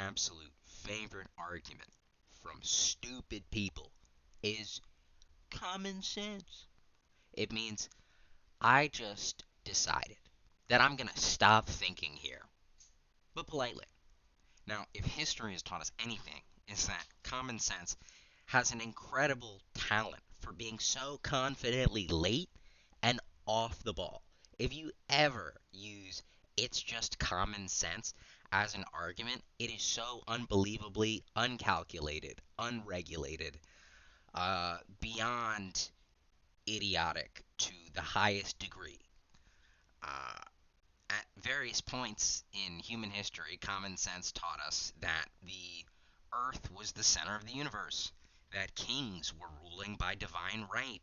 absolute favorite argument from stupid people is common sense. It means I just decided that I'm going to stop thinking here, but politely. Now, if history has taught us anything, it's that common sense has an incredible talent for being so confidently late and off the ball. If you ever use "it's just common sense" as an argument, it is so unbelievably uncalculated, unregulated, beyond idiotic to the highest degree. Uh, at various points in human history, common sense taught us that the earth was the center of the universe, that kings were ruling by divine right,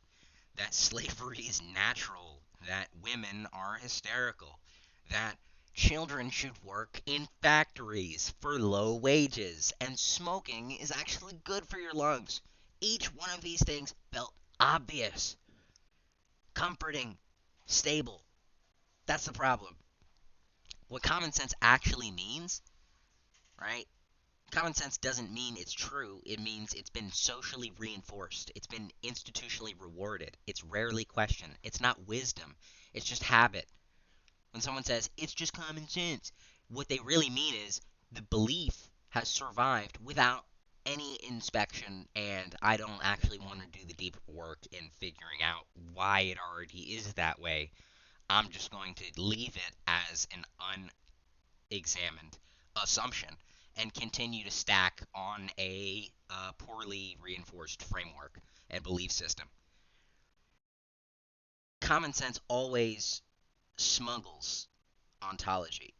that slavery is natural, that women are hysterical, that children should work in factories for low wages, and smoking is actually good for your lungs. Each one of these things felt obvious, comforting, stable. That's the problem. What common sense actually means, right? Common sense doesn't mean it's true. It means it's been socially reinforced. It's been institutionally rewarded. It's rarely questioned. It's not wisdom. It's just habit. When someone says, it's just common sense, what they really mean is the belief has survived without any inspection, and I don't actually want to do the deep work in figuring out why it already is that way. I'm just going to leave it as an unexamined assumption and continue to stack on a poorly reinforced framework and belief system. Common sense always smuggles ontology.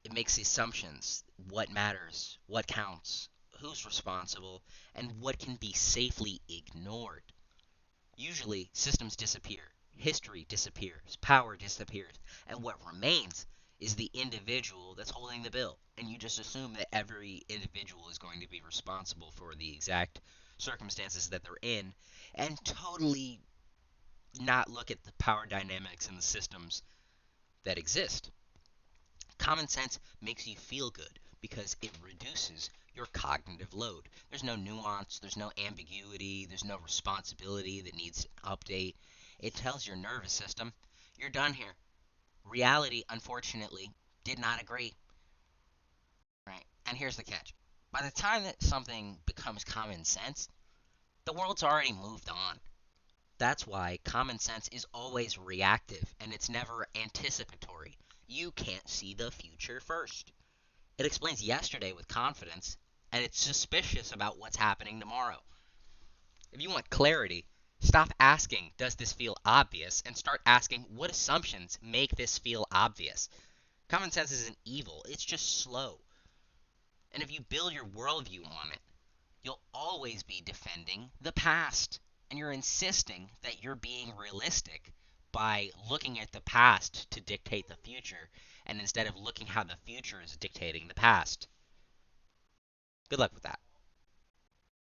It makes assumptions: what matters, what counts, who's responsible, and what can be safely ignored. Usually, systems disappear, history disappears, power disappears, and what remains is the individual that's holding the bill. And you just assume that every individual is going to be responsible for the exact circumstances that they're in, and totally not look at the power dynamics and the systems that exist. Common sense makes you feel good because it reduces your cognitive load. There's no nuance, there's no ambiguity, there's no responsibility that needs an update. It tells your nervous system, you're done here. Reality, unfortunately, did not agree. Right? And here's the catch. By the time that something becomes common sense, the world's already moved on. That's why common sense is always reactive and it's never anticipatory. You can't see the future first. It explains yesterday with confidence, and it's suspicious about what's happening tomorrow. If you want clarity, stop asking, does this feel obvious, and start asking, what assumptions make this feel obvious? Common sense isn't evil, it's just slow. And if you build your worldview on it, you'll always be defending the past. And you're insisting that you're being realistic by looking at the past to dictate the future, and instead of looking how the future is dictating the past. Good luck with that.